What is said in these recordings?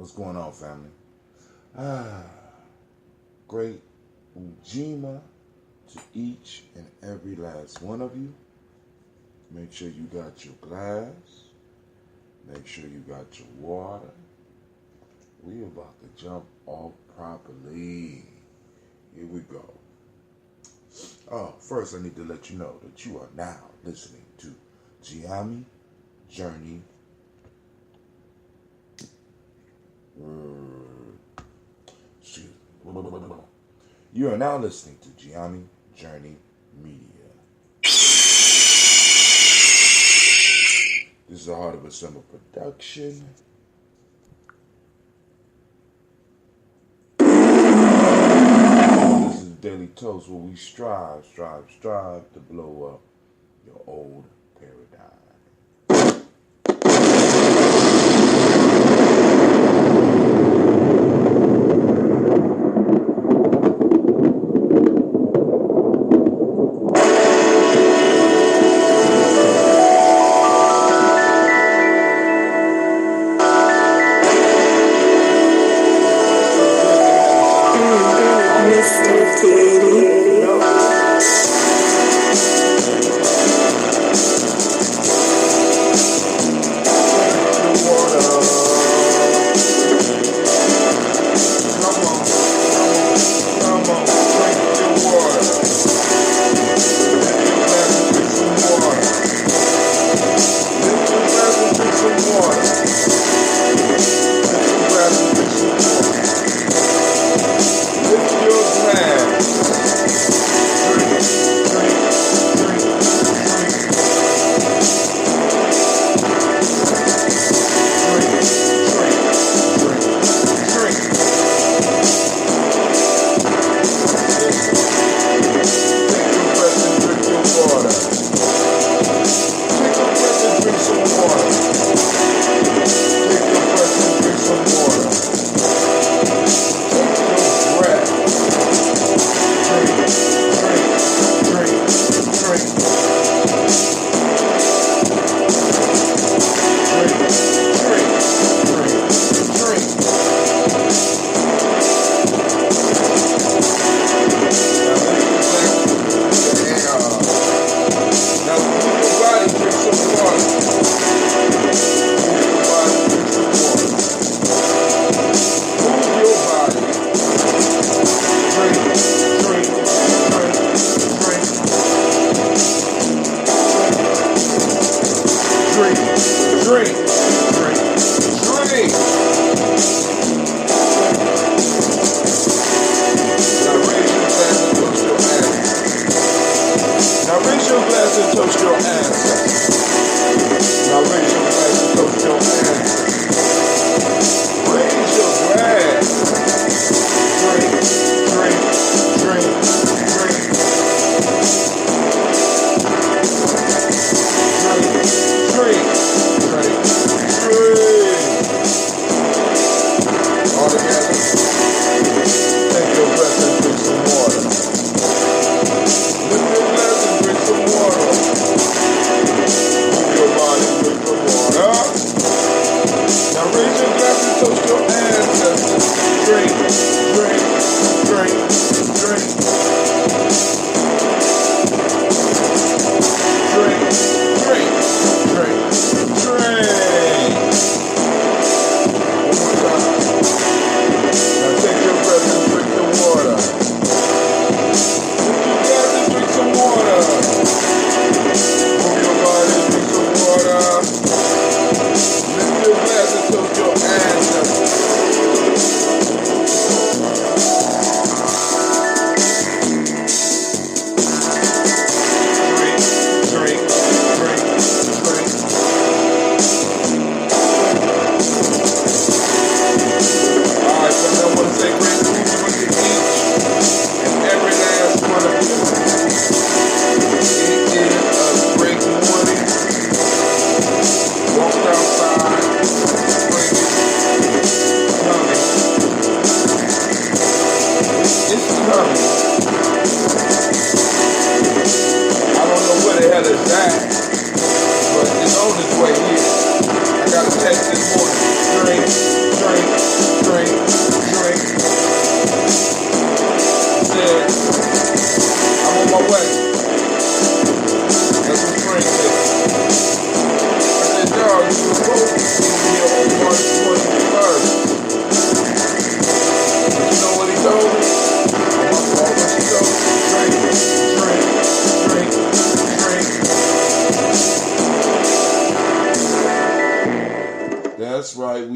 What's going on, family? Great Ujima to each and every last one of you. Make sure you got your glass. Make sure you got your water. We about to jump off properly. Here we go. First I need to let you know that you are now listening to Gye-Nyame Journey. You are now listening to Gye-Nyame Journey Media. This is a Heart of a Summer production. This is Daily Toast where we strive to blow up your old paradigm.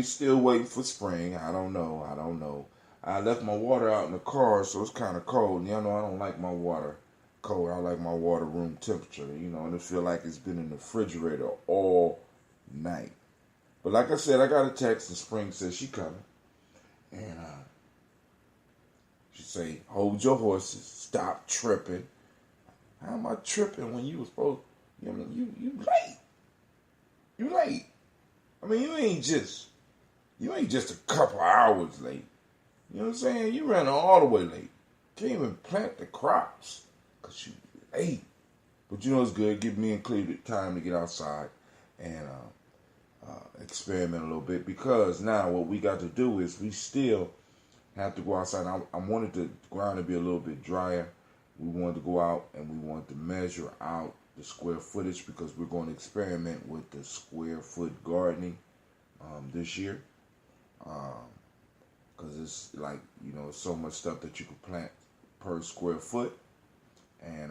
still waiting for spring. I don't know. I left my water out in the car, so it's kind of cold. And y'all know I don't like my water cold. I like my water room temperature, and it feel like it's been in the refrigerator all night. But like I said, I got a text and Spring says she coming. And she say, hold your horses, stop tripping. How am I tripping when you was supposed, you late. You late. I mean, you ain't just a couple hours late. You know what I'm saying? You ran all the way late. Can't even plant the crops because you late. But it's good. Give me and Cleveland time to get outside and experiment a little bit, because now what we got to do is we still have to go outside. I wanted the ground to be a little bit drier. We wanted to go out and we wanted to measure out the square footage, because we're going to experiment with the square foot gardening this year. Because it's like, so much stuff that you could plant per square foot. And,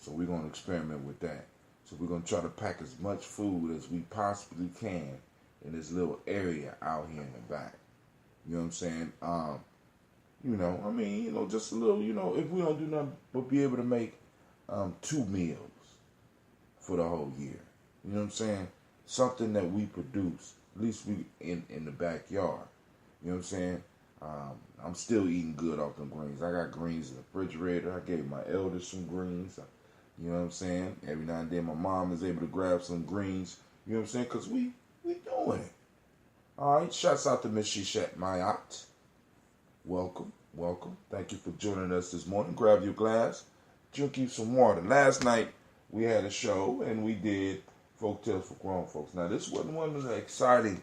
so we're going to experiment with that. So we're going to try to pack as much food as we possibly can in this little area out here in the back. You know what I'm saying? Just a little, if we don't do nothing but be able to make 2 meals for the whole year. You know what I'm saying? Something that we produce, at least we in the backyard. You know what I'm saying? I'm still eating good off them greens. I got greens in the refrigerator. I gave my elders some greens. You know what I'm saying? Every now and then my mom is able to grab some greens. You know what I'm saying? Because we doing it. All right. Shouts out to Miss Shishat Mayat. Welcome. Thank you for joining us this morning. Grab your glass. Drink you some water. Last night we had a show and we did folk tales for grown folks. Now this wasn't one of the exciting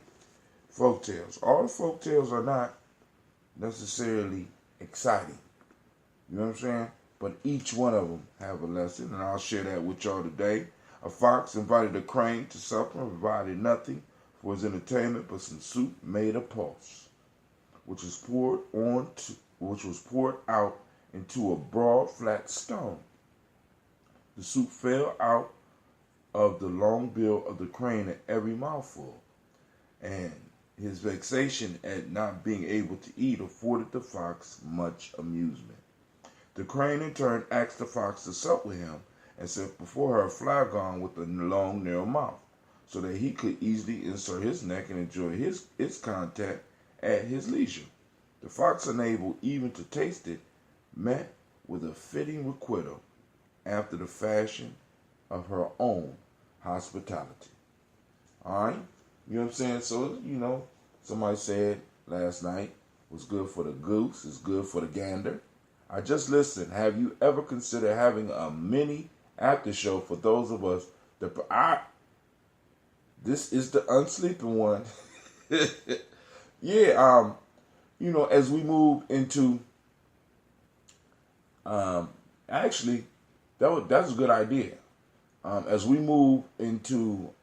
folk tales. All the folk tales are not necessarily exciting. You know what I'm saying? But each one of them have a lesson, and I'll share that with y'all today. A fox invited a crane to supper and provided nothing for his entertainment but some soup made of pulse, which was poured out into a broad, flat stone. The soup fell out of the long bill of the crane at every mouthful, and his vexation at not being able to eat afforded the fox much amusement. The crane in turn asked the fox to sup with him and set before her a flagon with a long, narrow mouth, so that he could easily insert his neck and enjoy its contact at his leisure. The fox, unable even to taste it, met with a fitting requital after the fashion of her own hospitality. All right? You know what I'm saying? So, somebody said last night was good for the goose, is good for the gander. I just listened. Have you ever considered having a mini after show for those of us that this is the unsleeping one. Yeah, as we move into actually that's a good idea. As we move into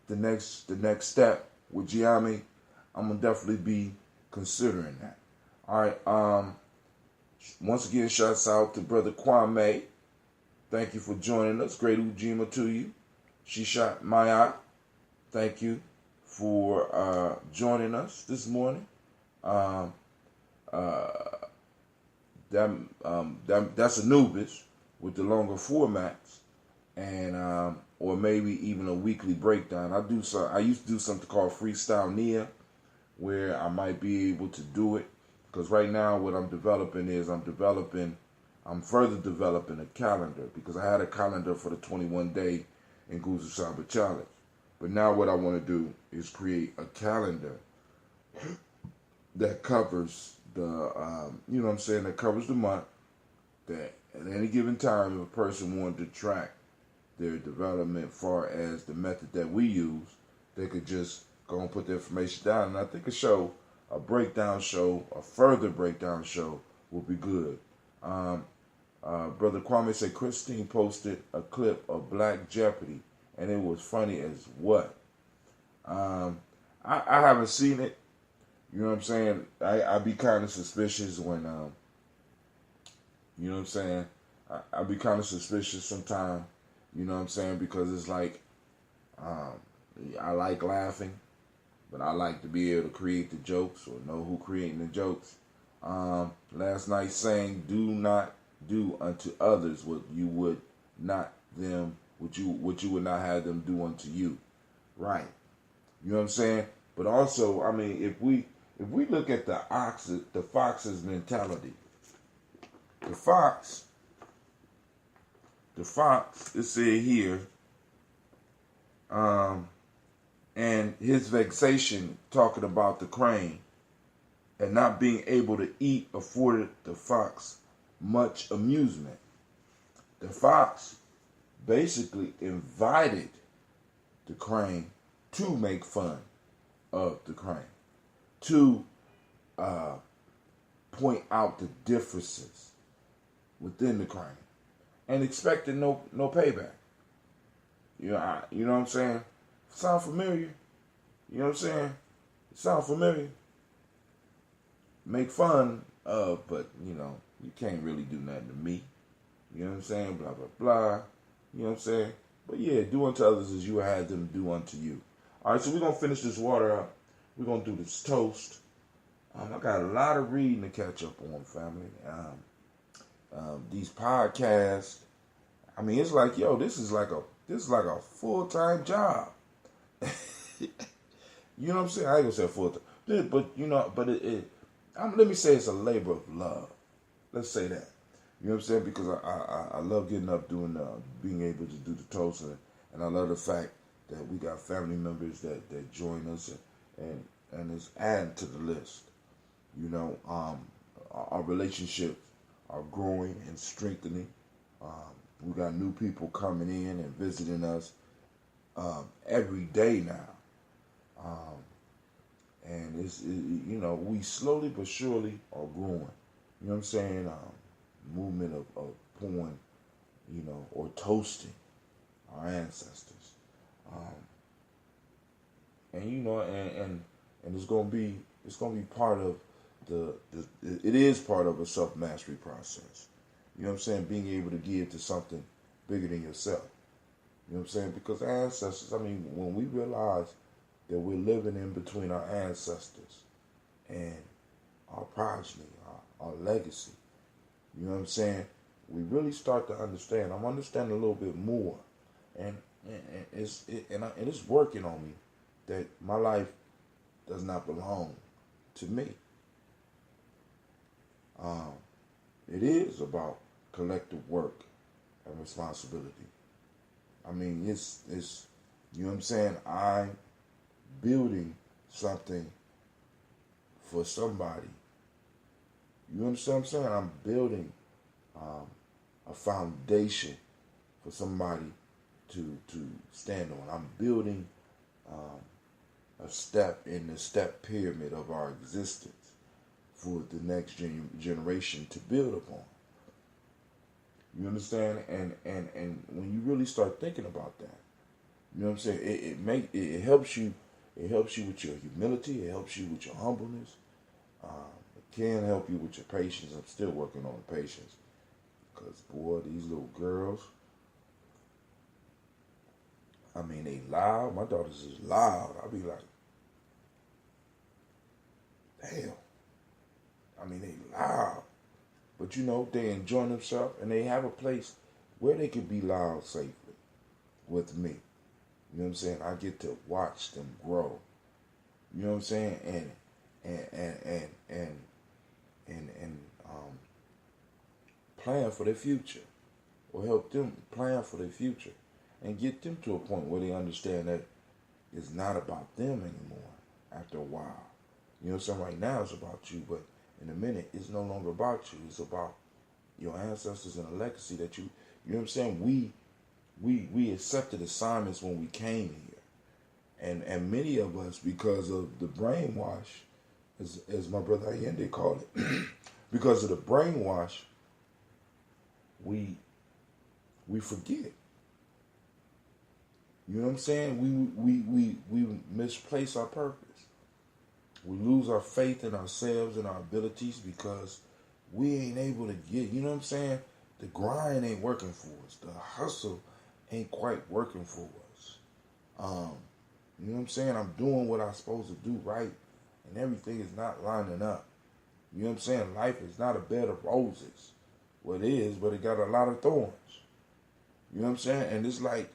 the next step with Gye-Nyame, I'm gonna definitely be considering that. All right. Once again, shouts out to Brother Kwame. Thank you for joining us. Great Ujima to you. Shishat Maya. Thank you for joining us this morning. That's Anubis with the longer formats, and or maybe even a weekly breakdown. I used to do something called Freestyle Nia, where I might be able to do it, because right now what I'm developing is I'm further developing a calendar, because I had a calendar for the 21-day Nguzu Saba Challenge. But now what I want to do is create a calendar that covers that covers the month, that at any given time, if a person wanted to track their development far as the method that we use, they could just go and put the information down. And I think a further breakdown show will be good. Brother Kwame said Christine posted a clip of Black Jeopardy, and it was funny as what? I haven't seen it. You know what I'm saying? I'd be kind of suspicious when, you know what I'm saying? I'd be kind of suspicious sometimes, you know what I'm saying? Because it's like, I like laughing, but I like to be able to create the jokes or know who creating the jokes. Last night saying, "Do not do unto others what you would not them what you would not have them do unto you." Right. You know what I'm saying? But also, I mean, if we look at the fox's mentality, the fox, it said here, and his vexation talking about the crane and not being able to eat afforded the fox much amusement. The fox basically invited the crane to make fun of the crane, to point out the differences within the crane, and expected no payback. You know what I'm saying? Sound familiar? You know what I'm saying? Sound familiar? Make fun of, but you can't really do nothing to me. You know what I'm saying? Blah blah blah. You know what I'm saying? But yeah, do unto others as you had them do unto you. All right, so we're gonna finish this water up. We're gonna do this toast. I got a lot of reading to catch up on, family. These podcasts. I mean, it's like, this is like a full-time job. You know what I'm saying? I ain't gonna say full-time, but let me say it's a labor of love. Let's say that. You know what I'm saying? Because I love getting up doing being able to do the toast, and I love the fact that we got family members that join us and it's adding to the list. Our relationships are growing and strengthening. We got new people coming in and visiting us every day now, and we slowly but surely are growing. You know what I'm saying? Movement of pouring, or toasting our ancestors, and it's gonna be part of it is part of a self-mastery process. You know what I'm saying? Being able to give to something bigger than yourself. You know what I'm saying? Because ancestors, I mean, when we realize that we're living in between our ancestors and our progeny, our legacy, you know what I'm saying? We really start to understand. I'm understanding a little bit more, and it's working on me that my life does not belong to me. It is about collective work and responsibility. I mean, it's you know what I'm saying? I'm building something for somebody. You understand what I'm saying? I'm building a foundation for somebody to stand on. I'm building a step in the step pyramid of our existence for the next generation to build upon. You understand? And when you really start thinking about that, you know what I'm saying? It helps you. It helps you with your humility. It helps you with your humbleness. It can help you with your patience. I'm still working on the patience. Because, boy, these little girls, I mean, they loud. My daughter's is loud. I'll be like, damn. I mean, they loud. But, they enjoy themselves, and they have a place where they can be loud safely with me. You know what I'm saying? I get to watch them grow. You know what I'm saying? And plan for their future, or help them plan for their future, and get them to a point where they understand that it's not about them anymore after a while. You know what I'm saying? Right now it's about you, but in a minute it's no longer about you. It's about your ancestors and a legacy that you know what I'm saying? We accepted assignments when we came here. And many of us, because of the brainwash, as my brother Allende called it, because of the brainwash, we forget. You know what I'm saying? We misplace our purpose. We lose our faith in ourselves and our abilities because we ain't able to get, you know what I'm saying? The grind ain't working for us. The hustle ain't quite working for us. You know what I'm saying? I'm doing what I'm supposed to do right, and everything is not lining up. You know what I'm saying? Life is not a bed of roses. Well, it is, but it got a lot of thorns. You know what I'm saying? And it's like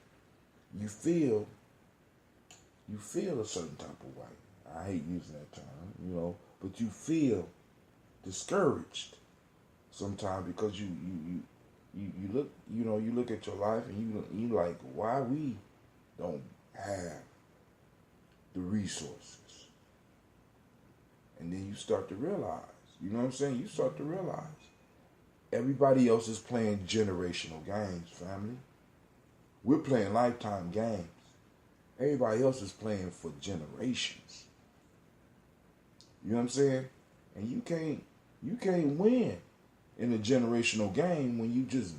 you feel a certain type of way. I hate using that term, but you feel discouraged sometimes because you look, you look at your life and you like, why we don't have the resources. And then you start to realize, you know what I'm saying? You start to realize everybody else is playing generational games, family. We're playing lifetime games. Everybody else is playing for generations. You know what I'm saying? And you can't win in a generational game when you just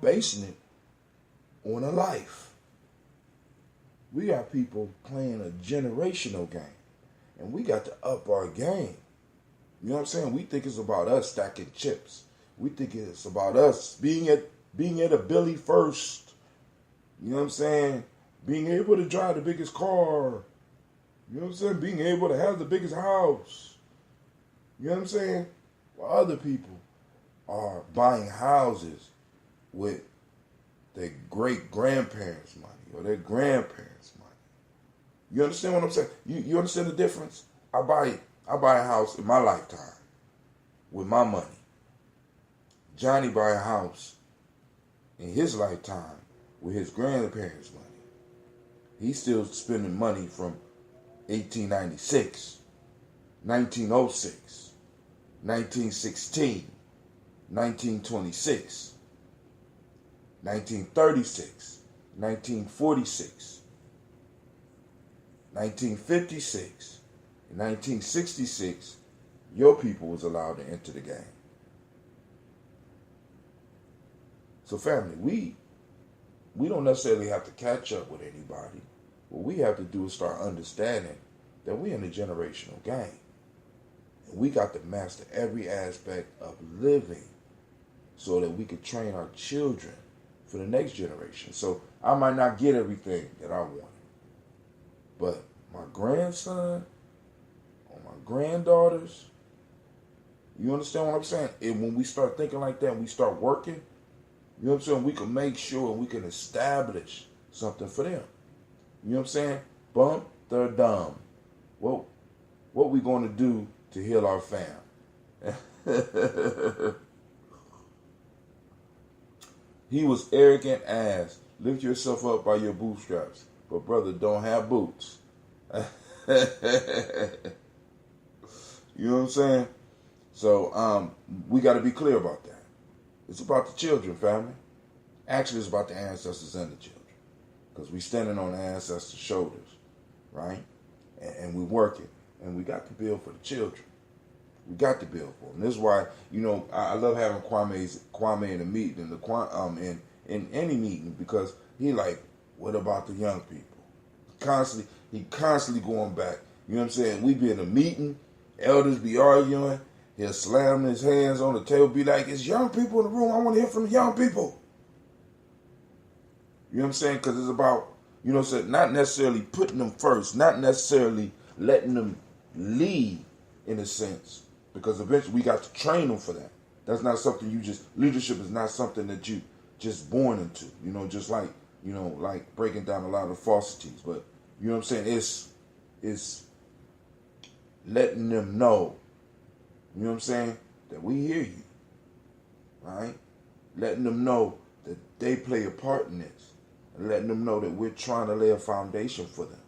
basing it on a life. We got people playing a generational game, and we got to up our game. You know what I'm saying? We think it's about us stacking chips. We think it's about us being at a Billy first. You know what I'm saying? Being able to drive the biggest car. You know what I'm saying? Being able to have the biggest house. You know what I'm saying? While other people are buying houses with their great-grandparents' money or their grandparents' money. You understand what I'm saying? You understand the difference? I buy a house in my lifetime with my money. Johnny buy a house in his lifetime with his grandparents' money. He's still spending money from 1896, 1906, 1916, 1926, 1936, 1946, 1956, and 1966, your people was allowed to enter the game. So family, we don't necessarily have to catch up with anybody. What we have to do is start understanding that we're in a generational game. And we got to master every aspect of living so that we could train our children for the next generation. So I might not get everything that I wanted, but my grandson or my granddaughters, you understand what I'm saying? And when we start thinking like that and we start working, you know what I'm saying? We can make sure we can establish something for them. You know what I'm saying? Bump the dumb. What we going to do to heal our fam? He was arrogant as, lift yourself up by your bootstraps. But brother, don't have boots. You know what I'm saying? So we got to be clear about that. It's about the children, family. Actually, it's about the ancestors and the children. Because we standing on the ancestors' shoulders, right? And we working. And we got to build for the children. We got to build for them. This is why, I love having Kwame in a meeting, in any meeting, because he like, what about the young people? He constantly going back. You know what I'm saying? We be in a meeting, elders be arguing, he'll slam his hands on the table, be like, it's young people in the room, I want to hear from the young people. You know what I'm saying? Because it's about, not necessarily putting them first, not necessarily letting them lead in a sense, because eventually we got to train them for that. That's not something leadership is not something that you just born into, just like, like breaking down a lot of falsities. But, you know what I'm saying? It's letting them know, you know what I'm saying, that we hear you, right? Letting them know that they play a part in this. And letting them know that we're trying to lay a foundation for them,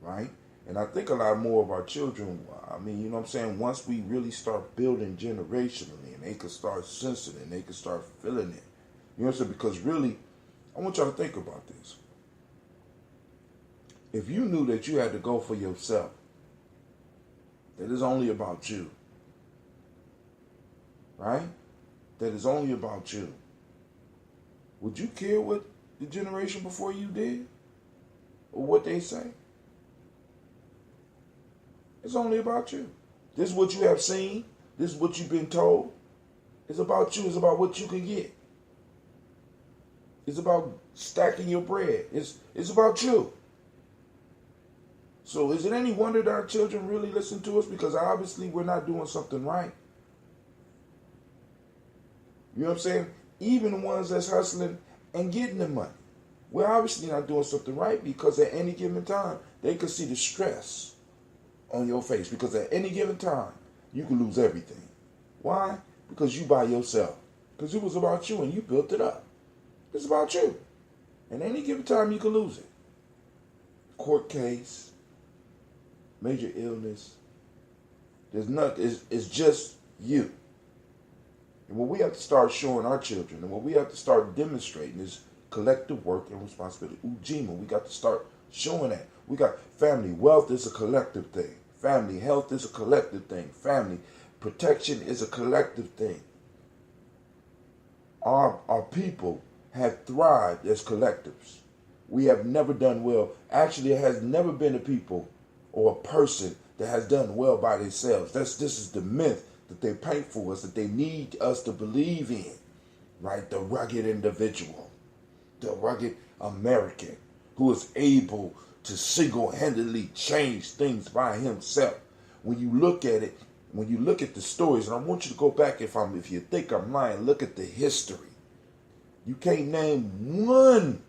right? And I think a lot more of our children, you know what I'm saying, once we really start building generationally and they can start sensing it and they can start feeling it, you know what I'm saying? Because really, I want y'all to think about this. If you knew that you had to go for yourself, that it's only about you, right? That it's only about you, would you care what the generation before you did? Or what they say? It's only about you. This is what you have seen. This is what you've been told. It's about you. It's about what you can get. It's about stacking your bread. It's about you. So is it any wonder that our children really listen to us? Because obviously we're not doing something right. You know what I'm saying? Even the ones that's hustling and getting the money. We're obviously not doing something right, because at any given time, they could see the stress on your face. Because at any given time, you can lose everything. Why? Because you by yourself. Because it was about you and you built it up. It's about you. And any given time, you can lose it. Court case, major illness. There's nothing. It's just you. And what we have to start showing our children, and what we have to start demonstrating, is collective work and responsibility. Ujima, we got to start showing that. We got family wealth is a collective thing. Family health is a collective thing. Family protection is a collective thing. Our people have thrived as collectives. We have never done well. Actually, there has never been a people or a person that has done well by themselves. This is the myth that they paint for us, that they need us to believe in, right? The rugged individual, the rugged American who is able to single-handedly change things by himself. When you look at it, when you look at the stories, and I want you to go back, if you think I'm lying, look at the history. You can't name one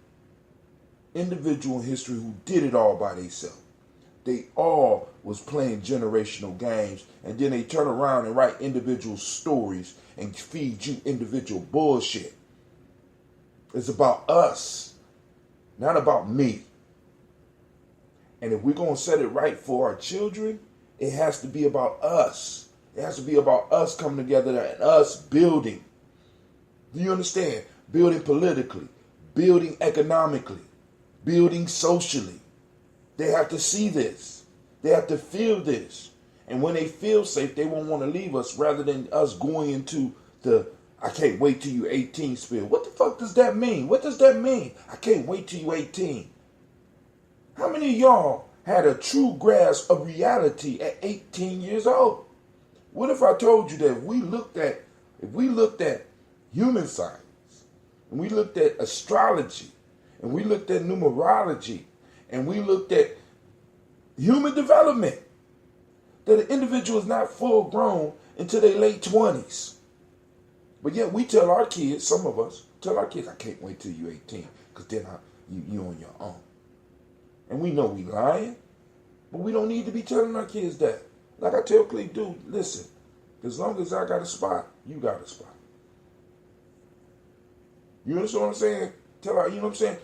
individual in history who did it all by themselves. They all was playing generational games, and then they turn around and write individual stories and feed you individual bullshit. It's about us, not about me. And if we're going to set it right for our children, it has to be about us. It has to be about us coming together and us building. Do you understand? Building politically, building economically, building socially. They have to see this. They have to feel this. And when they feel safe, they won't want to leave us, rather than us going into the "I can't wait till you 18" spiel. What the fuck does that mean? What does that mean? I can't wait till you 18. How many of y'all had a true grasp of reality at 18 years old? What if I told you that if we looked at human science, and we looked at astrology, and we looked at numerology, and we looked at human development, that an individual is not full grown until their late 20s. But yet we tell our kids, some of us, tell our kids, "I can't wait till you're 18, because then you're on your own." And we know we lying, but we don't need to be telling our kids that. Like I tell Cleek, dude, listen, as long as I got a spot, you got a spot. You understand what I'm saying? Tell her, you know what I'm saying?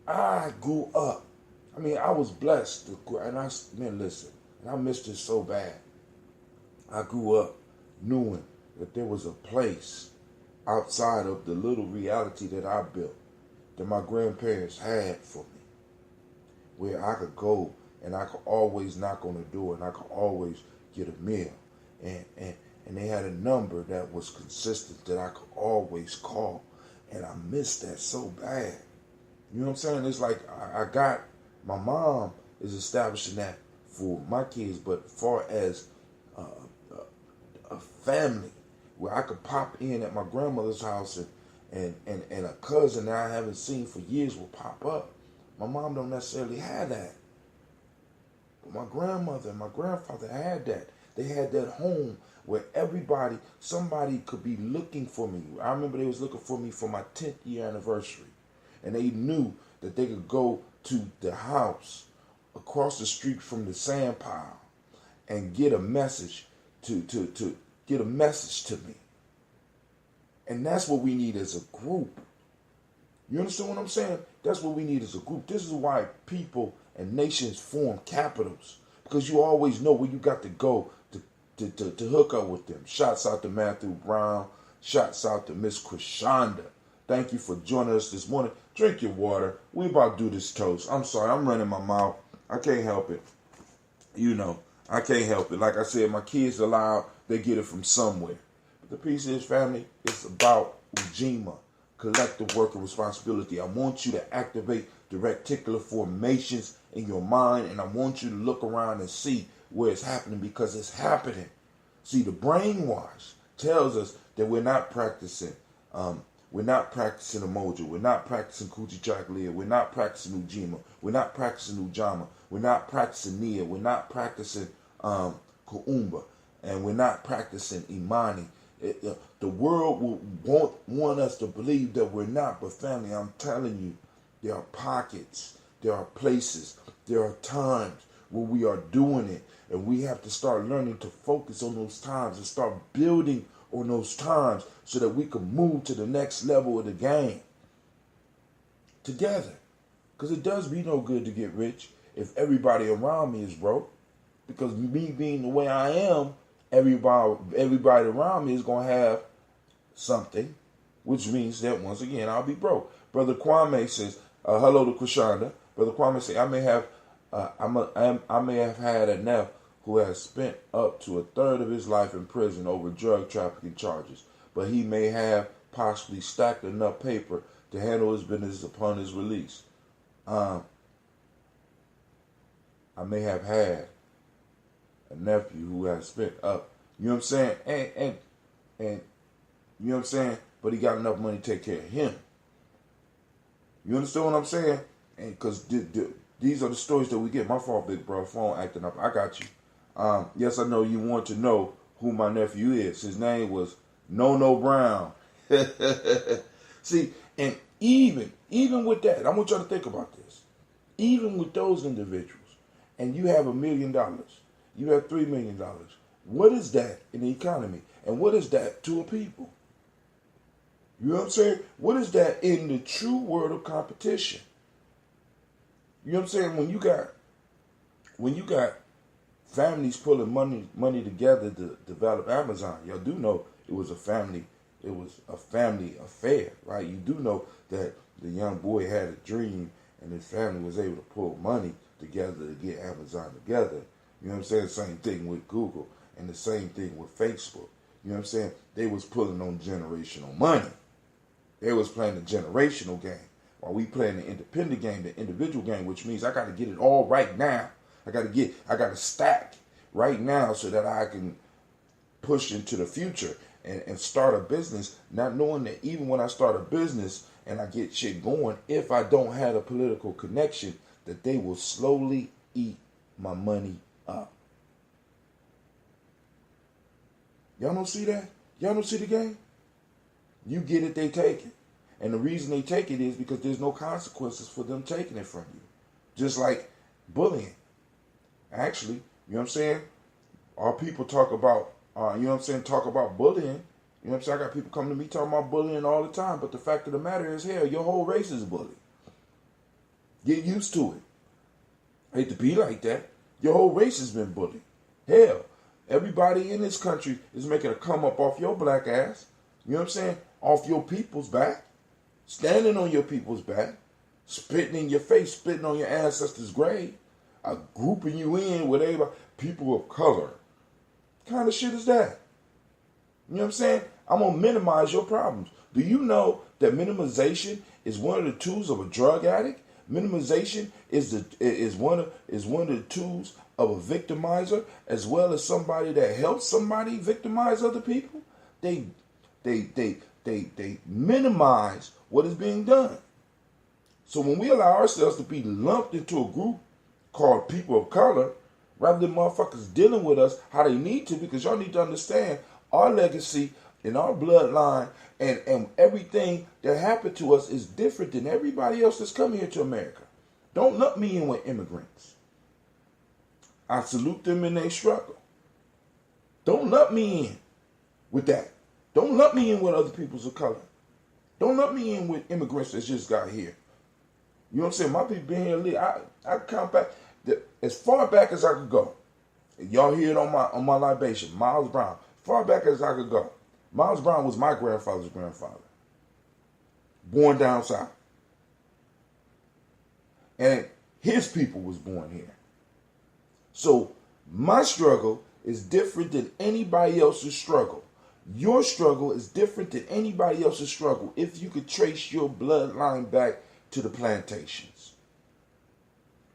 I grew up. I mean, I was blessed. Listen, and I missed it so bad. I grew up knowing that there was a place outside of the little reality that I built, that my grandparents had for me, where I could go and I could always knock on the door and I could always get a meal. And they had a number that was consistent that I could always call. And I missed that so bad. You know what I'm saying? It's like my mom is establishing that for my kids, but as far as a family where I could pop in at my grandmother's house and a cousin that I haven't seen for years will pop up. My mom don't necessarily have that. But my grandmother and my grandfather had that. They had that home where somebody could be looking for me. I remember they was looking for me for my 10th year anniversary. And they knew that they could go to the house across the street from the sand pile and get a message to get a message to me. And that's what we need as a group. You understand what I'm saying? That's what we need as a group. This is why people and nations form capitals, because you always know where you got to go to hook up with them. Shouts out to Matthew Brown. Shouts out to Miss Krishanda. Thank you for joining us this morning. Drink your water. We about to do this toast. I'm sorry, I'm running my mouth. I can't help it. You know, I can't help it. Like I said, my kids are loud. They get it from somewhere. But the piece is, family, it's about Ujima, collective work and responsibility. I want you to activate the reticular formations in your mind, and I want you to look around and see where it's happening, because it's happening. See, the brainwash tells us that we're not practicing We're not practicing Emoji. We're not practicing Kujichagulia. We're not practicing Ujima. We're not practicing Ujama. We're not practicing Nia. We're not practicing Kuumba. And we're not practicing Imani. The world won't want us to believe that we're not, but family, I'm telling you, there are pockets, there are places, there are times where we are doing it, and we have to start learning to focus on those times and start building on those times so that we can move to the next level of the game together. Because it does me no good to get rich if everybody around me is broke. Because me being the way I am, everybody around me is going to have something, which means that once again I'll be broke. Brother Kwame says, hello to Krishanda. Brother Kwame says, I may have had a nephew who has spent up to a third of his life in prison over drug trafficking charges, but he may have possibly stacked enough paper to handle his business upon his release. I may have had a nephew who has spent up, you know what I'm saying, and you know what I'm saying, but he got enough money to take care of him. You understand what I'm saying? And because these are the stories that we get. My fault, big bro. Phone acting up. I got you. Yes, I know you want to know who my nephew is. His name was No Brown. See, and even with that, I want y'all to think about this. Even with those individuals, and you have $1 million, you have $3 million. What is that in the economy? And what is that to a people? You know what I'm saying? What is that in the true world of competition? You know what I'm saying? When you got families pulling money together to develop Amazon, y'all do know it was a family affair, right? You do know that the young boy had a dream and his family was able to pull money together to get Amazon together. You know what I'm saying? Same thing with Google and the same thing with Facebook. You know what I'm saying? They was pulling on generational money. They was playing the generational game while we playing the independent game, the individual game, which means I got to get it all right now. I got to stack right now so that I can push into the future and start a business, not knowing that even when I start a business and I get shit going, if I don't have a political connection, that they will slowly eat my money up. Y'all don't see that? Y'all don't see the game? You get it, they take it. And the reason they take it is because there's no consequences for them taking it from you. Just like bullying. Actually, you know what I'm saying? Our people talk about, you know what I'm saying, talk about bullying. You know what I'm saying? I got people coming to me talking about bullying all the time. But the fact of the matter is, hell, your whole race is bullied. Get used to it. I hate to be like that. Your whole race has been bullied. Hell, everybody in this country is making a come up off your black ass. You know what I'm saying? Off your people's back. Standing on your people's back. Spitting in your face, spitting on your ancestors' grave. Grouping you in with everybody, people of color. What kind of shit is that? You know what I'm saying? I'm going to minimize your problems. Do you know that minimization is one of the tools of a drug addict? Minimization is one of the tools of a victimizer, as well as somebody that helps somebody victimize other people. They minimize what is being done. So when we allow ourselves to be lumped into a group called people of color, rather than motherfuckers dealing with us how they need to, because y'all need to understand our legacy and our bloodline and everything that happened to us is different than everybody else that's come here to America. Don't lump me in with immigrants. I salute them in their struggle. Don't lump me in with that. Don't lump me in with other peoples of color. Don't lump me in with immigrants that just got here. You know what I'm saying? My people been here. I count back as far back as I could go. And y'all hear it on my libation. Miles Brown. Far back as I could go. Miles Brown was my grandfather's grandfather. Born down south. And his people was born here. So my struggle is different than anybody else's struggle. Your struggle is different than anybody else's struggle if you could trace your bloodline back to the plantations.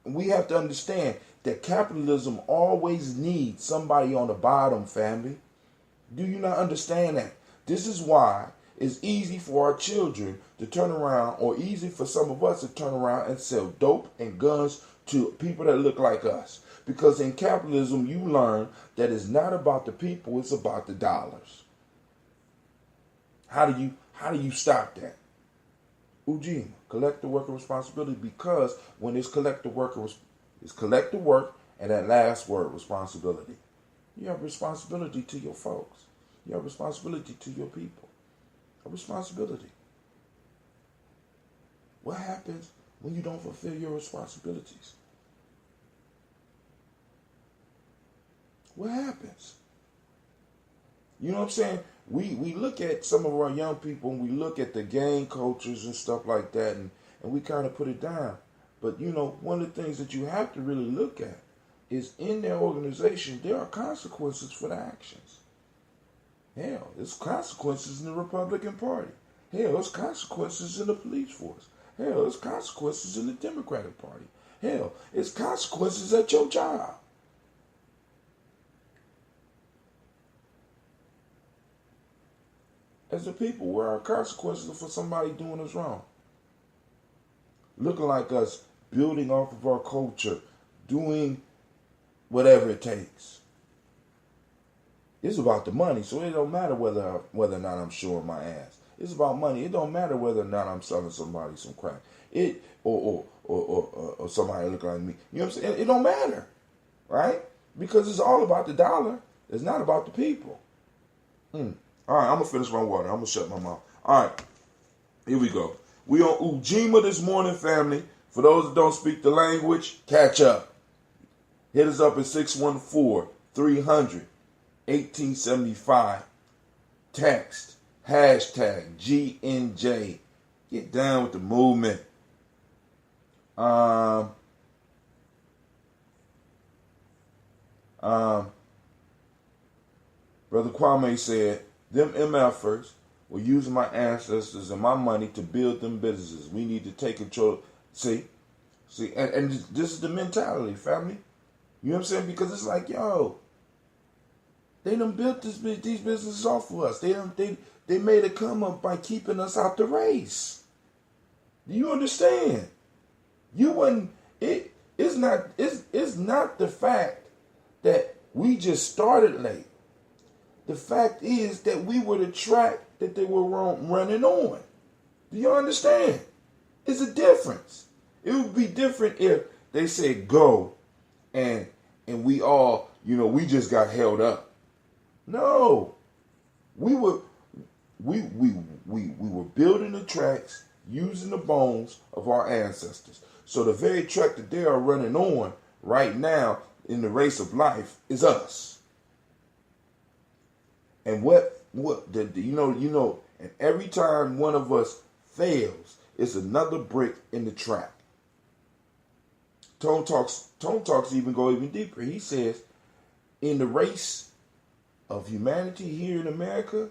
We have to understand that capitalism always needs somebody on the bottom, family. Do you not understand that? This is why it's easy for our children to turn around, or easy for some of us to turn around and sell dope and guns to people that look like us. Because in capitalism, you learn that it's not about the people, it's about the dollars. How do you stop that? Ujima, collective worker responsibility, because when it's collective work and that last word, responsibility. You have responsibility to your folks. You have responsibility to your people. A responsibility. What happens when you don't fulfill your responsibilities? What happens? You know what I'm saying? We look at some of our young people and we look at the gang cultures and stuff like that, and we kind of put it down. But you know, one of the things that you have to really look at is in their organization, there are consequences for the actions. Hell, there's consequences in the Republican Party. Hell, there's consequences in the police force. Hell, there's consequences in the Democratic Party. Hell, it's consequences at your job. As a people, where are consequences for somebody doing us wrong? Looking like us, building off of our culture, doing whatever it takes. It's about the money, so it don't matter whether or not I'm showing my ass. It's about money. It don't matter whether or not I'm selling somebody some crack. Or somebody looking like me. You know what I'm saying? It don't matter, right? Because it's all about the dollar. It's not about the people. All right, I'm gonna finish my water. I'm gonna shut my mouth. All right, here we go. We on Ujima this morning, family. For those that don't speak the language, catch up. Hit us up at 614-300-1875. Text, hashtag GNJ. Get down with the movement. Brother Kwame said, them MFers were using my ancestors and my money to build them businesses. We need to take control. See, and this is the mentality, family. You know what I'm saying? Because it's like, yo, they done built these businesses off of us. They made a come up by keeping us out the race. Do you understand? It's not the fact that we just started late. The fact is that we were the track that they were running on. Do you understand? It's a difference. It would be different if they said go and we all, we just got held up. No. We were building the tracks using the bones of our ancestors. So the very track that they are running on right now in the race of life is us. And and every time one of us fails, it's another brick in the track. Tone Talks even go even deeper. He says, in the race of humanity here in America,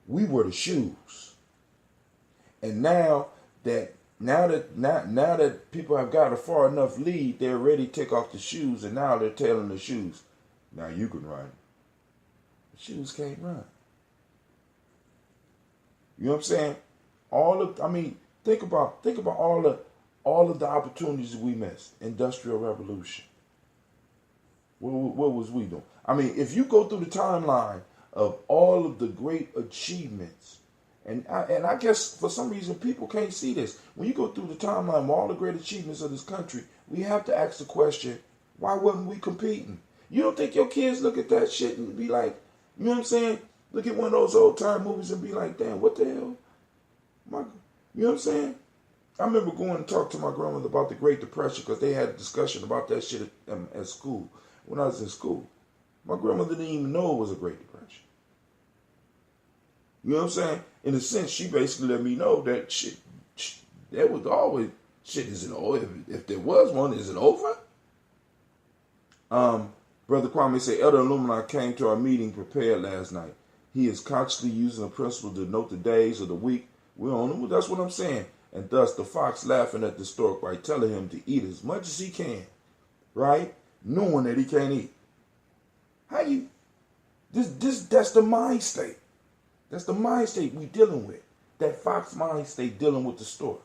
we were the shoes. And now that people have got a far enough lead, they're ready to take off the shoes, and now they're telling the shoes, now you can run. Shoes can't run. You know what I'm saying? Think about all of the opportunities we missed. Industrial Revolution. What was we doing? If you go through the timeline of all of the great achievements, and I guess for some reason people can't see this. When you go through the timeline of all the great achievements of this country, we have to ask the question, why wasn't we competing? You don't think your kids look at that shit and be like, you know what I'm saying? Look at one of those old time movies and be like, damn, what the hell? You know what I'm saying? I remember going and talk to my grandmother about the Great Depression because they had a discussion about that shit at school. When I was in school, my grandmother didn't even know it was a Great Depression. You know what I'm saying? In a sense, she basically let me know that shit, there was always, shit, is it over? If there was one, is it over? Brother Kwame said, Elder Illumina came to our meeting prepared last night. He is consciously using a principle to note the days of the week. We're on them. That's what I'm saying. And thus the fox laughing at the stork by telling him to eat as much as he can, right? Knowing that he can't eat. That's the mind state. That's the mind state we dealing with. That fox mind state dealing with the story.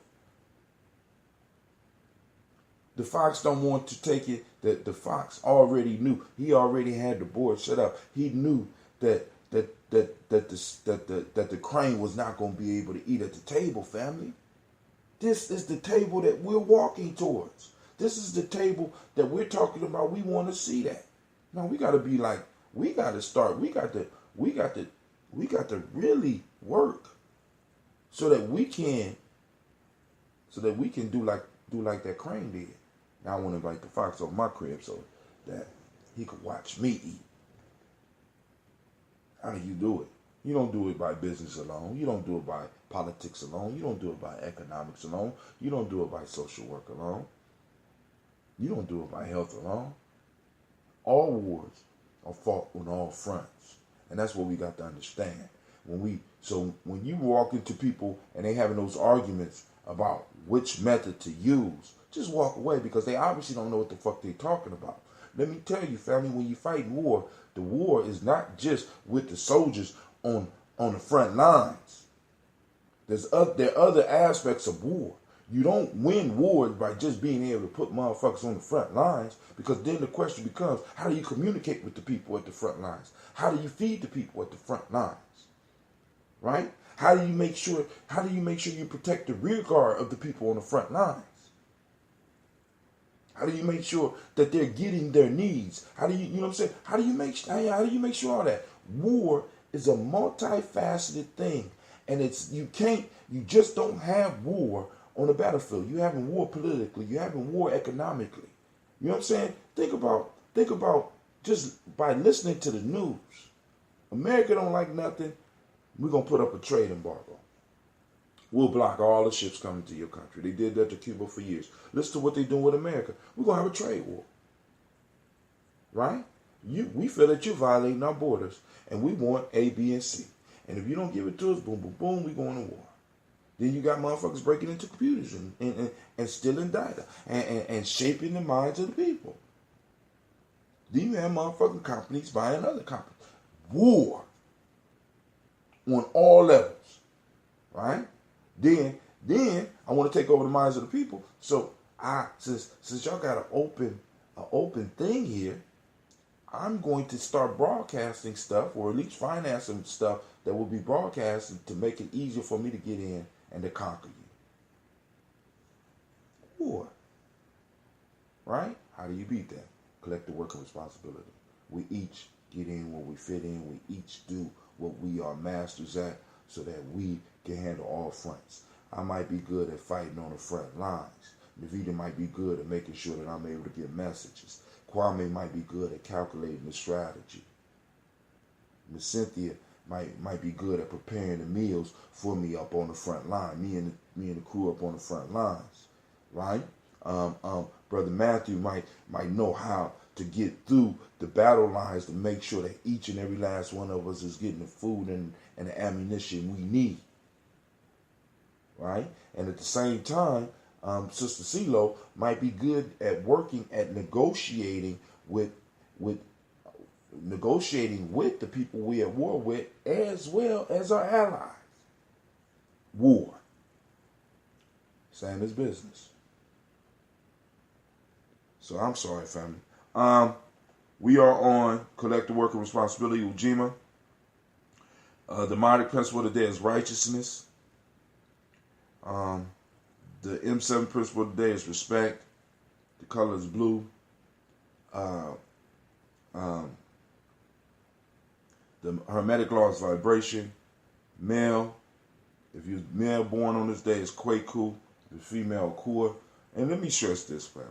The fox don't want to take it. That the fox already knew. He already had the board set up. He knew that the crane was not going to be able to eat at the table, family. This is the table that we're walking towards. This is the table that we're talking about. We want to see that. Now we got to be like, we got to start. We got to really work so that we can do like that crane did. Now I want to invite the fox over my crib so that he could watch me eat. How do you do it? You don't do it by business alone. You don't do it by politics alone. You don't do it by economics alone. You don't do it by social work alone. You don't do it by health alone. All wars are fought on all fronts. And that's what we got to understand. When you walk into people and they having those arguments about which method to use, just walk away, because they obviously don't know what the fuck they're talking about. Let me tell you, family, when you fight war, the war is not just with the soldiers on the front lines. There are other aspects of war. You don't win wars by just being able to put motherfuckers on the front lines, because then the question becomes, how do you communicate with the people at the front lines? How do you feed the people at the front lines? Right? How do you make sure you protect the rear guard of the people on the front lines? How do you make sure that they're getting their needs? How do you know what I'm saying? How do you make sure all that? War is a multifaceted thing. And you just don't have war on the battlefield. You're having war politically. You're having war economically. You know what I'm saying? Think about just by listening to the news. America don't like nothing. We're going to put up a trade embargo. We'll block all the ships coming to your country. They did that to Cuba for years. Listen to what they're doing with America. We're going to have a trade war. Right? We feel that you're violating our borders, and we want A, B, and C. And if you don't give it to us, boom, boom, boom, we're going to war. Then you got motherfuckers breaking into computers and stealing data and shaping the minds of the people. Then you have motherfucking companies buying other companies. War. On all levels. Right? Then I want to take over the minds of the people. So since y'all got an open thing here, I'm going to start broadcasting stuff, or at least financing stuff that will be broadcasted to make it easier for me to get in and to conquer you. War. Right? How do you beat that? Collective work and responsibility. We each get in where we fit in. We each do what we are masters at, so that we can handle all fronts. I might be good at fighting on the front lines. Navita might be good at making sure that I'm able to get messages. Kwame might be good at calculating the strategy. Miss Cynthia might be good at preparing the meals for me up on the front line. Me and the crew up on the front lines, right? Brother Matthew might know how to get through the battle lines to make sure that each and every last one of us is getting the food and the ammunition we need, right? And at the same time, Sister CeeLo might be good at working at negotiating with the people we're at war with, as well as our allies. War. Same as business. So I'm sorry, family. We are on Collective Work and Responsibility, Ujima. The demonic principle of the day is righteousness. The M7 principle of the day is respect. The color is blue. The Hermetic law is vibration. Male. If you're male born on this day, is Kweku. The female, Kua. And let me stress this, family.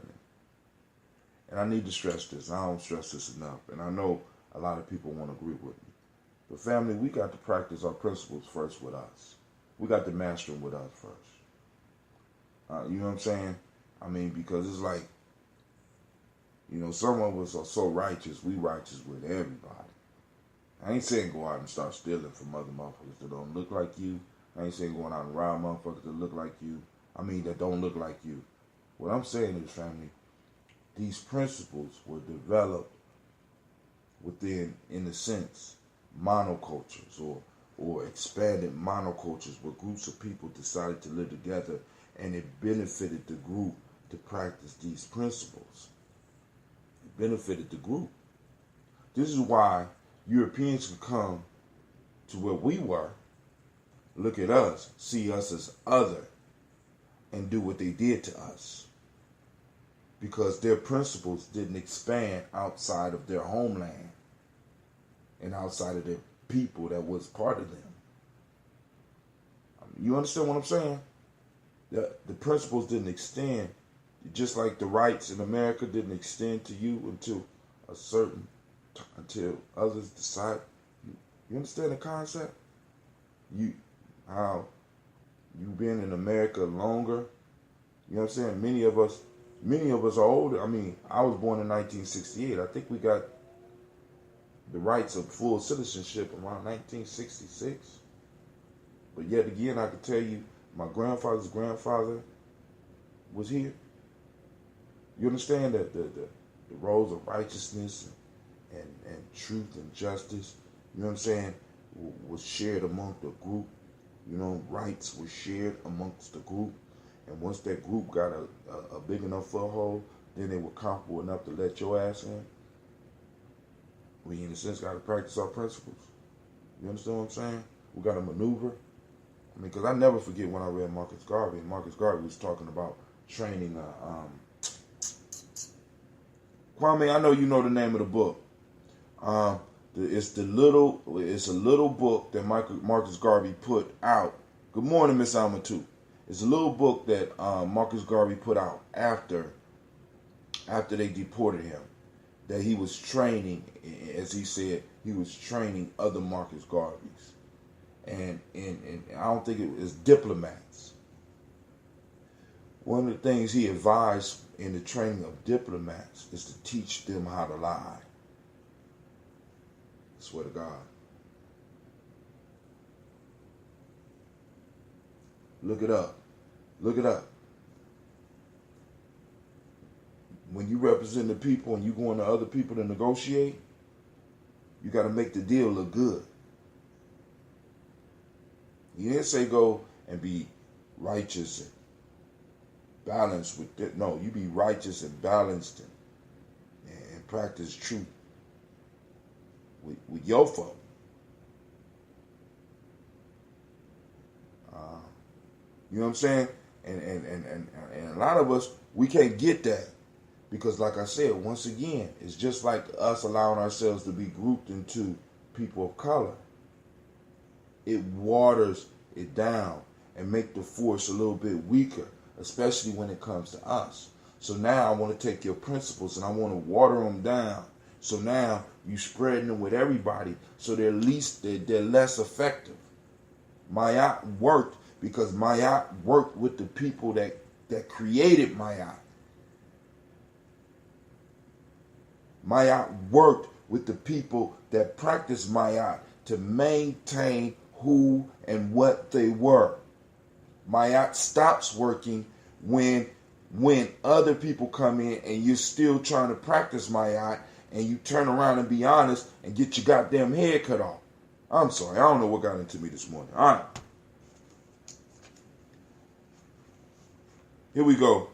And I need to stress this. I don't stress this enough. And I know a lot of people won't agree with me. But family, we got to practice our principles first with us. We got to master them with us first. You know what I'm saying? I mean, because it's like, some of us are so righteous, we righteous with everybody. I ain't saying go out and start stealing from other motherfuckers that don't look like you. I ain't saying going out and rob motherfuckers that look like you. That don't look like you. What I'm saying is, family, these principles were developed within, in a sense, monocultures or expanded monocultures where groups of people decided to live together and it benefited the group to practice these principles. It benefited the group. This is why Europeans could come to where we were, look at us, see us as other, and do what they did to us. Because their principles didn't expand outside of their homeland and outside of their people that was part of them. You understand what I'm saying? The principles didn't extend, just like the rights in America didn't extend to you until others decide. You understand the concept? How you've been in America longer. You know what I'm saying? Many of us are older. I mean, I was born in 1968. I think we got the rights of full citizenship around 1966. But yet again, I can tell you, my grandfather's grandfather was here. You understand that the roles of righteousness and truth and justice, you know what I'm saying, was shared among the group. You know, rights were shared amongst the group. And once that group got a big enough foothold, then they were comfortable enough to let your ass in. We, in a sense, got to practice our principles. You understand what I'm saying? We got to maneuver. I mean, because I never forget when I read Marcus Garvey. And Marcus Garvey was talking about training. Kwame, I know you know the name of the book. It's a little book that Marcus Garvey put out. Good morning, Miss Almatu. It's a little book that Marcus Garvey put out after they deported him. That he was training, as he said, he was training other Marcus Garveys. And I don't think it was diplomats. One of the things he advised in the training of diplomats is to teach them how to lie. I swear to God. Look it up. Look it up. When you represent the people and you going to other people to negotiate, you got to make the deal look good. He didn't say go and be righteous and balanced with it. No, you be righteous and balanced and practice truth with your folk. You know what I'm saying? And a lot of us, we can't get that. Because like I said, once again, it's just like us allowing ourselves to be grouped into people of color. It waters it down and make the force a little bit weaker, especially when it comes to us. So now I want to take your principles and I want to water them down. So now you spreading them with everybody, so they're less effective. Mayat worked because Mayat worked with the people that created Mayat. Mayat worked with the people that practiced Mayat to maintain who and what they were. Mayat stops working when other people come in and you're still trying to practice Mayat and you turn around and be honest and get your goddamn head cut off. I'm sorry, I don't know what got into me this morning. All right. Here we go.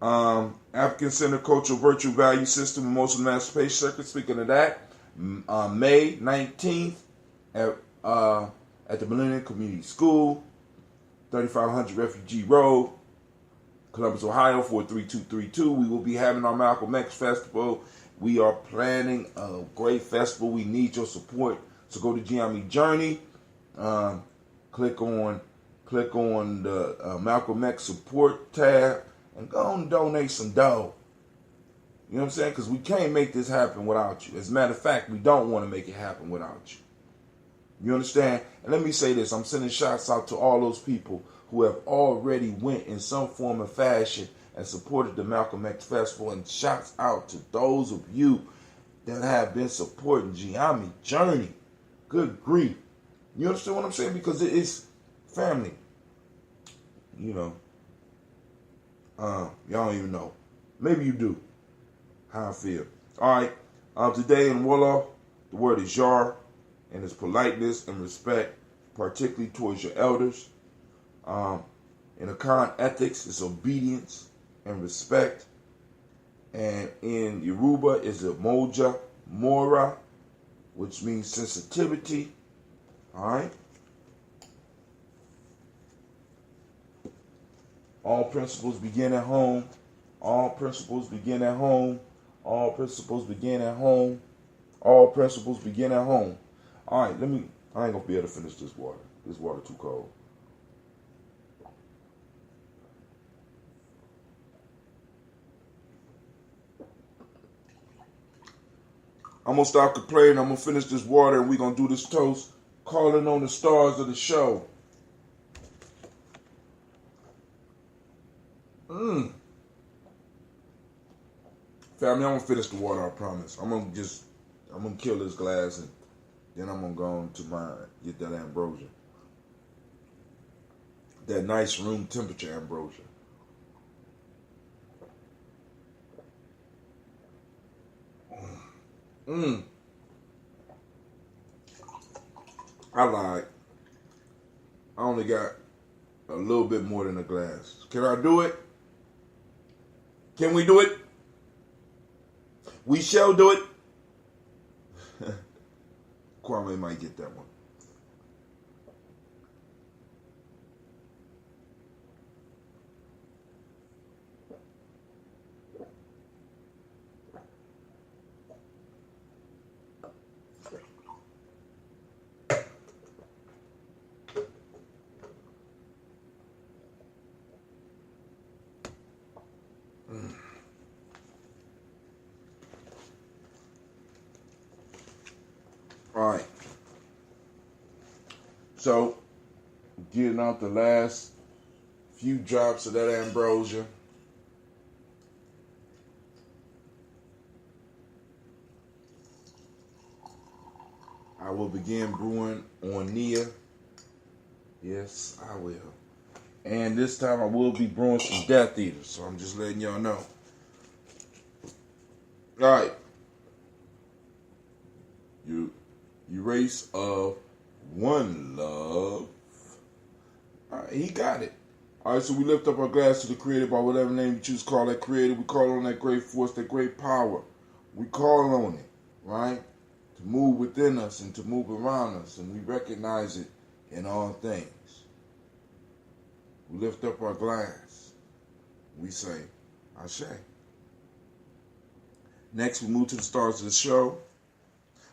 African Center Cultural Virtual Value System Emotional Emancipation Circuit. Speaking of that, May 19th at the Millennium Community School, 3500 Refugee Road, Columbus, Ohio, 43232. We will be having our Malcolm X Festival. We are planning a great festival. We need your support. So go to Gye-Nyame Journey. Click on the Malcolm X support tab and go and donate some dough. You know what I'm saying? Because we can't make this happen without you. As a matter of fact, we don't want to make it happen without you. You understand? And let me say this. I'm sending shots out to all those people who have already went in some form or fashion and supported the Malcolm X Festival. And shots out to those of you that have been supporting Gye-Nyame Journey. Good grief. You understand what I'm saying? Because it is family. You know. Y'all don't even know. Maybe you do. How I feel. All right. Today in Wolof, the word is Yar. and it's politeness and respect, particularly towards your elders. In Akan ethics, it's obedience and respect. And in Yoruba, it's a moja, mora, which means sensitivity. All right. All principles begin at home. All principles begin at home. All principles begin at home. All principles begin at home. All right, I ain't gonna be able to finish this water. This water too cold. I'm gonna stop complaining. I'm gonna finish this water, and we're gonna do this toast, calling on the stars of the show. Family, I'm gonna finish the water, I promise. I'm gonna kill this glass, and then I'm gonna go on to get that ambrosia. That nice room temperature ambrosia. I lied. I only got a little bit more than a glass. Can I do it? Can we do it? We shall do it. Kwame might get that one. All right. So, getting out the last few drops of that ambrosia. I will begin brewing on Nia. Yes, I will. And this time I will be brewing some Death Eaters. So I'm just letting y'all know. All right. You race of one love. All right, he got it. All right, so we lift up our glass to the Creator by whatever name you choose to call that Creator. We call on that great force, that great power. We call on it, right? To move within us and to move around us, and we recognize it in all things. We lift up our glass. We say, Ashe. Next, we move to the stars of the show.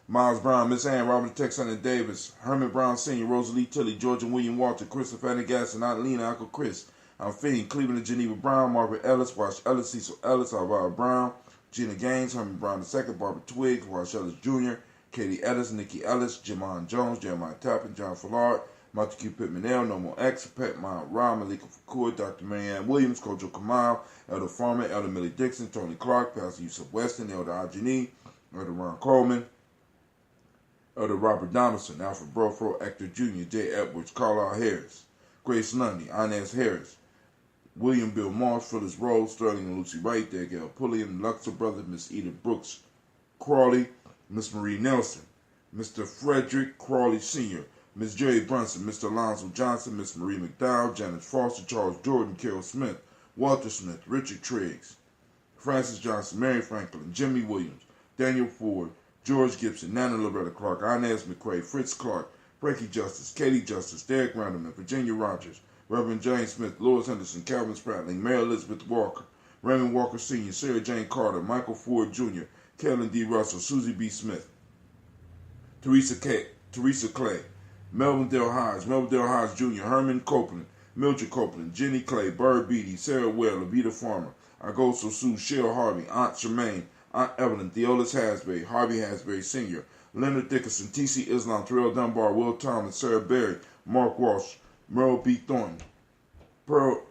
Miles Brown, Miss Ann, Robert Texan Davis, Herman Brown Sr., Rosalie Tilley, George and William Walter, Christopher Fannegas, and Aunt Lena, Uncle Chris, Alfine, Cleveland and Geneva Brown, Margaret Ellis, Wash Ellis, Cecil Ellis, Alvaro Brown, Gina Gaines, Herman Brown II, Barbara Twiggs, Wash Ellis Jr., Katie Ellis, Nikki Ellis, Jamon Jones, Jeremiah Tappan, John Fallard, Martha Q. Pittman L, No More X, Pet Mount Ra, Malika Fakour, Dr. Marianne Williams, Kojo Kamal, Elder Farmer, Elder Millie Dixon, Tony Clark, Pastor Yusuf Weston, Elder Ajani, Elder Ron Coleman, Elder Robert Donaldson, Alfred Brofro, Actor Jr., J. Edwards, Carlisle Harris, Grace Lundy, Inez Harris, William Bill Moss, Phyllis Rose, Sterling and Lucy Wright, Danielle Pulliam, Luxor Brothers, Miss Edith Brooks Crawley, Miss Marie Nelson, Mr. Frederick Crawley Sr., Miss Jerry Brunson, Mr. Alonzo Johnson, Miss Marie McDowell, Janice Foster, Charles Jordan, Carol Smith, Walter Smith, Richard Triggs, Francis Johnson, Mary Franklin, Jimmy Williams, Daniel Ford, George Gibson, Nana Loretta Clark, Inez McCrae, Fritz Clark, Frankie Justice, Katie Justice, Derek Randerman, Virginia Rogers, Reverend James Smith, Lois Henderson, Calvin Spratling, Mary Elizabeth Walker, Raymond Walker Sr., Sarah Jane Carter, Michael Ford Jr., Kellen D. Russell, Susie B. Smith, Teresa Clay, Melvin Dale Hodge Jr., Herman Copeland, Mildred Copeland, Jenny Clay, Bird Beatty, Sarah Ware, Levita Farmer, Agosto Sue, Cheryl Harvey, Aunt Charmaine, Aunt Evelyn, Theolis Hasbury, Harvey Hasbury Sr., Leonard Dickerson, T.C. Islam, Terrell Dunbar, Will Thomas, Sarah Berry, Mark Walsh, Merle B. Thornton, Pearl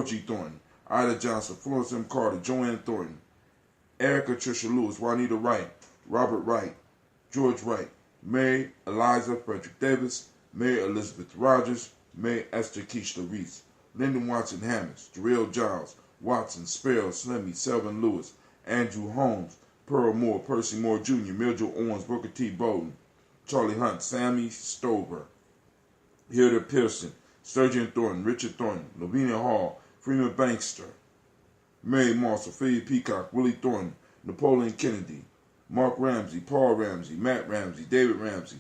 G. Thornton, Ida Johnson, Florence M. Carter, Joanne Thornton, Erica Tricia Lewis, Juanita Wright, Robert Wright, George Wright, Mary Eliza Frederick Davis, Mary Elizabeth Rogers, Mary Esther Keishla Reese, Lyndon Watson Hammonds, Jarrell Giles, Watson, Sparrow, Slimmy, Selvin Lewis, Andrew Holmes, Pearl Moore, Percy Moore Jr., Mildred Owens, Booker T. Bowden, Charlie Hunt, Sammy Stover, Hilda Pearson, Sturgeon Thornton, Richard Thornton, Lavinia Hall, Freeman Bankster, Mary Moss, Ophelia Peacock, Willie Thornton, Napoleon Kennedy, Mark Ramsey, Paul Ramsey, Matt Ramsey, David Ramsey,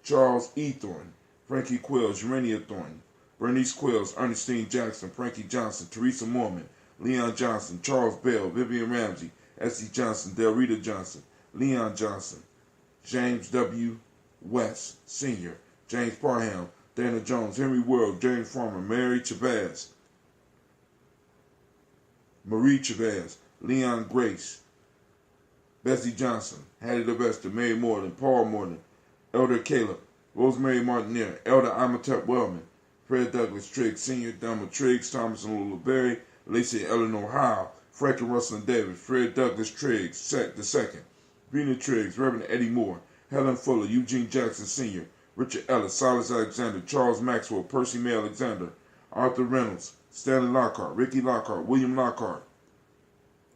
Charles E. Thornton, Frankie Quills, Urania Thornton, Bernice Quills, Ernestine Jackson, Frankie Johnson, Teresa Mormon, Leon Johnson, Charles Bell, Vivian Ramsey, S.E. Johnson, Delrita Johnson, Leon Johnson, James W. West, Sr., James Parham, Dana Jones, Henry World, James Farmer, Mary Chavez, Marie Chavez, Leon Grace, Bessie Johnson, Hattie LeVester, Mary Morton, Paul Morton, Elder Caleb, Rosemary Martinier, Elder Amatep Wellman, Fred Douglas Triggs Sr., Thelma Triggs, Thomas and Lula Berry, Lacey Eleanor Howe, Frank and Russell and David, Fred Douglas Triggs II, Vina Triggs, Reverend Eddie Moore, Helen Fuller, Eugene Jackson Sr., Richard Ellis, Silas Alexander, Charles Maxwell, Percy May Alexander, Arthur Reynolds, Stanley Lockhart, Ricky Lockhart, William Lockhart,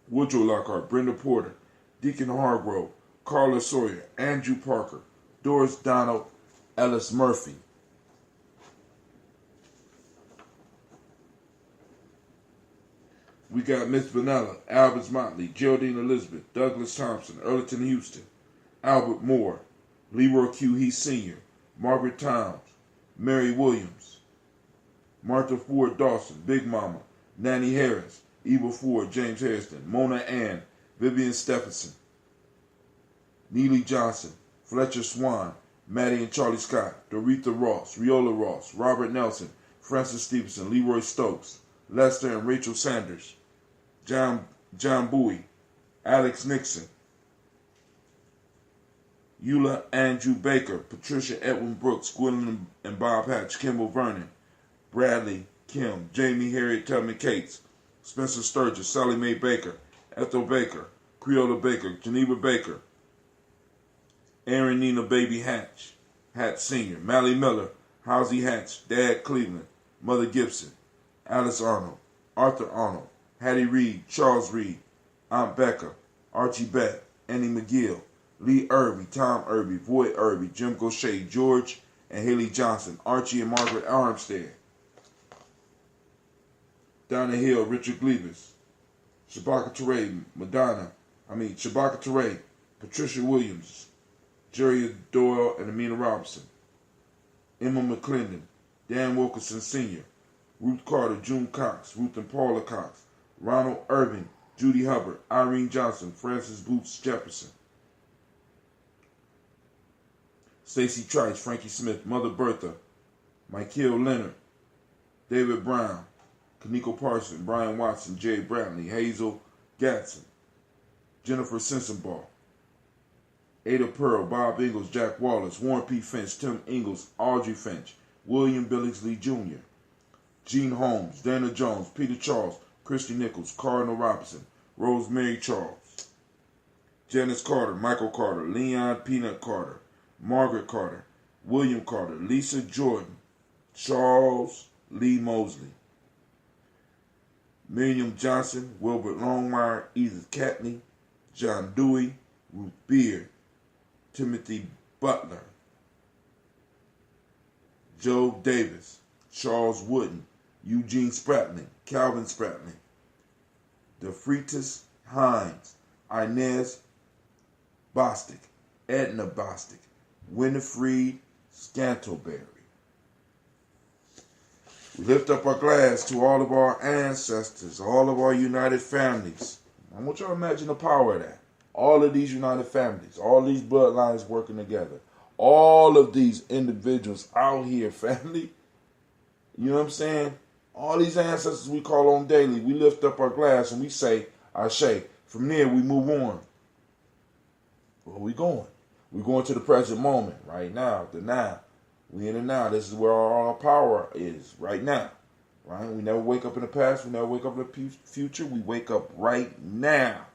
Woodrow Lockhart, Brenda Porter, Deacon Hargrove, Carla Sawyer, Andrew Parker, Doris Donald, Ellis Murphy. We got Miss Vanilla, Albert Motley, Geraldine Elizabeth, Douglas Thompson, Earlington Houston, Albert Moore, Leroy Q. Heath Sr., Margaret Towns, Mary Williams, Martha Ford Dawson, Big Mama, Nanny Harris, Eva Ford, James Harrison, Mona Ann, Vivian Stephenson, Neely Johnson, Fletcher Swan, Maddie and Charlie Scott, Doretha Ross, Riola Ross, Robert Nelson, Francis Stevenson, Leroy Stokes, Lester and Rachel Sanders, John Bowie, Alex Nixon, Eula Andrew Baker, Patricia Edwin Brooks, Gwendolyn and Bob Hatch, Kimball Vernon, Bradley Kim, Jamie Harriet Tubman Cates, Spencer Sturgis, Sally Mae Baker, Ethel Baker, Creola Baker, Geneva Baker, Aaron Nina Baby Hatch, Hatch Sr., Mally Miller, Housie Hatch, Dad Cleveland, Mother Gibson, Alice Arnold, Arthur Arnold, Hattie Reed, Charles Reed, Aunt Becca, Archie Beck, Annie McGill, Lee Irby, Tom Irby, Voight Irby, Jim Gaucher, George and Haley Johnson, Archie and Margaret Armstead, Donna Hill, Richard Gleavis, Shabaka Teray, Patricia Williams, Jerry Doyle and Amina Robinson, Emma McClendon, Dan Wilkinson Sr., Ruth Carter, June Cox, Ruth and Paula Cox, Ronald Irving, Judy Hubbard, Irene Johnson, Francis Boots Jefferson, Stacy Trice, Frankie Smith, Mother Bertha, Michael Leonard, David Brown, Kaneko Parson, Brian Watson, Jay Brantley, Hazel Gatson, Jennifer Sensenbaugh, Ada Pearl, Bob Ingalls, Jack Wallace, Warren P. Finch, Tim Ingalls, Audrey Finch, William Billingsley Jr., Gene Holmes, Dana Jones, Peter Charles, Christy Nichols, Cardinal Robinson, Rosemary Charles, Janice Carter, Michael Carter, Leon Peanut Carter, Margaret Carter, William Carter, Lisa Jordan, Charles Lee Mosley, Miriam Johnson, Wilbert Longmire, Edith Catney, John Dewey, Ruth Beard, Timothy Butler, Joe Davis, Charles Wooden, Eugene Spratling, Calvin Spratling, DeFritis Hines, Inez Bostic, Edna Bostic, Winifred Scantleberry. We lift up our glass to all of our ancestors, all of our united families. I want you to imagine the power of that. All of these united families, all these bloodlines working together, all of these individuals out here, family. You know what I'm saying? All these ancestors we call on daily, we lift up our glass and we say, Ashe. From there, we move on. Where are we going? We're going to the present moment, right now, the now. We in the now. This is where all our power is, right now. Right? We never wake up in the past. We never wake up in the future. We wake up right now.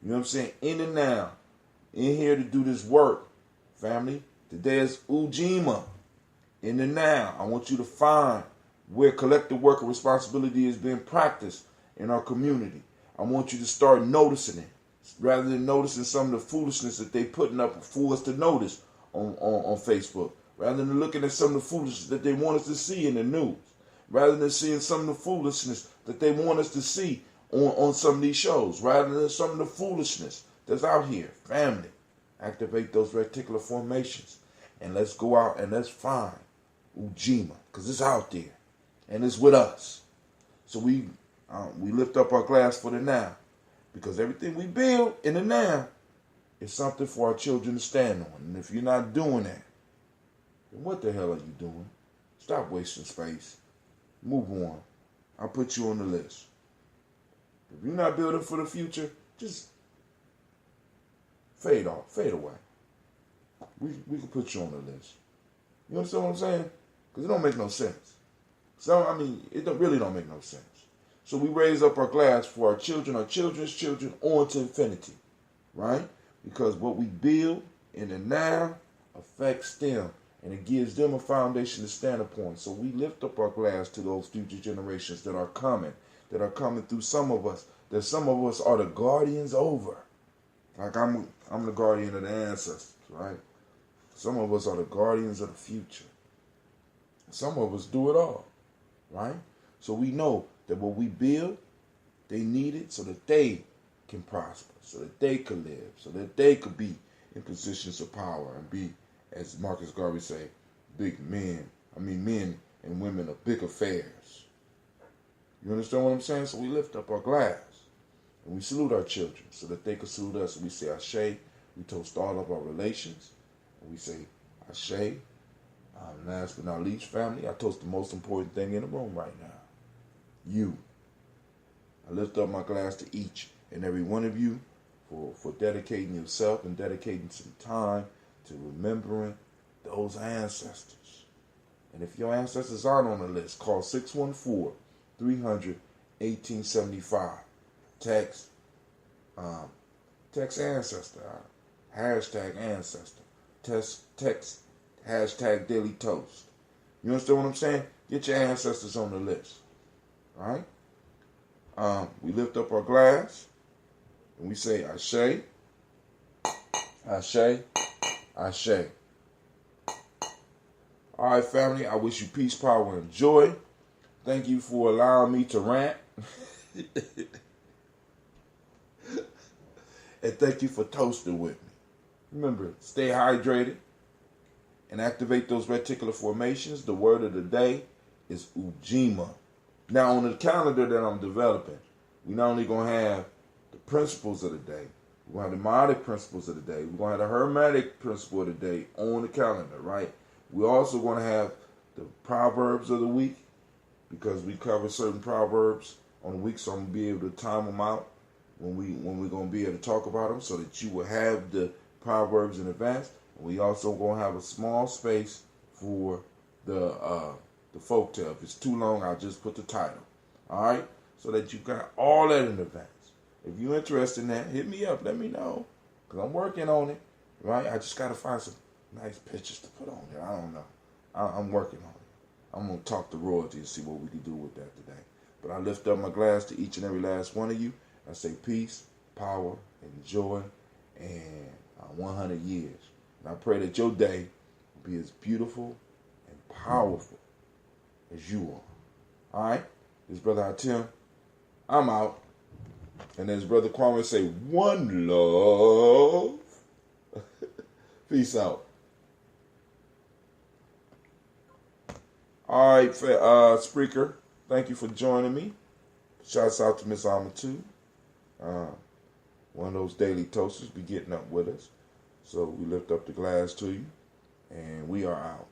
You know what I'm saying? In the now. In here to do this work, family. Today is Ujima. In the now. I want you to find where collective work and responsibility is being practiced in our community. I want you to start noticing it. Rather than noticing some of the foolishness that they putting up for us to notice. on Facebook, rather than looking at some of the foolishness that they want us to see in the news, rather than seeing some of the foolishness that they want us to see on some of these shows, rather than some of the foolishness that's out here. Family, activate those reticular formations, and let's go out and let's find Ujima, because it's out there, and it's with us. So we lift up our glass for the now, because everything we build in the now is something for our children to stand on. And if you're not doing that, then what the hell are you doing? Stop wasting space. Move on. I'll put you on the list. If you're not building for the future, just fade away. We can put you on the list. You understand what I'm saying? Because it don't make no sense. So, it really don't make no sense. So we raise up our glass for our children, our children's children, on to infinity. Right? Because what we build in the now affects them. And it gives them a foundation to stand upon. So we lift up our glass to those future generations that are coming through some of us, that some of us are the guardians over. Like I'm the guardian of the ancestors, right? Some of us are the guardians of the future. Some of us do it all, right? So we know that what we build, they need it so that they can prosper, so that they could live, so that they could be in positions of power and be, as Marcus Garvey say, men and women of big affairs. You understand what I'm saying? So we lift up our glass and we salute our children so that they can salute us. And we say Ashe. We toast all of our relations. And we say Ashe. Last but not least, family, I toast the most important thing in the room right now. You. I lift up my glass to each and every one of you for dedicating yourself and dedicating some time to remembering those ancestors. And if your ancestors aren't on the list, call 614-300-1875. Text ancestor. Hashtag ancestor. Text hashtag daily toast. You understand what I'm saying? Get your ancestors on the list. All right? We lift up our glass and we say Ashe, Ashe, Ashe. All right, family, I wish you peace, power, and joy. Thank you for allowing me to rant. And thank you for toasting with me. Remember, stay hydrated and activate those reticular formations. The word of the day is Ujima. Now, on the calendar that I'm developing, we're not only going to have the principles of the day, we're going to have the Modic principles of the day, we're going to have the Hermetic principle of the day on the calendar, right? We're also going to have the Proverbs of the week, because we cover certain Proverbs on the week, so I'm going to be able to time them out when we're going to be able to talk about them, so that you will have the Proverbs in advance. And we also going to have a small space for the folktale. If it's too long, I'll just put the title. All right? So that you got all that in advance. If you're interested in that, hit me up. Let me know. Because I'm working on it. Right? I just got to find some nice pictures to put on there. I don't know. I'm working on it. I'm going to talk to royalty and see what we can do with that today. But I lift up my glass to each and every last one of you. I say peace, power, and joy, and 100 years. And I pray that your day will be as beautiful and powerful as you are. All right? This Brother Hatim. I'm out. And as Brother Kwame say, one love. Peace out. All right, Spreaker, thank you for joining me. Shouts out to Miss Alma too. One of those daily toasters be getting up with us. So we lift up the glass to you, and we are out.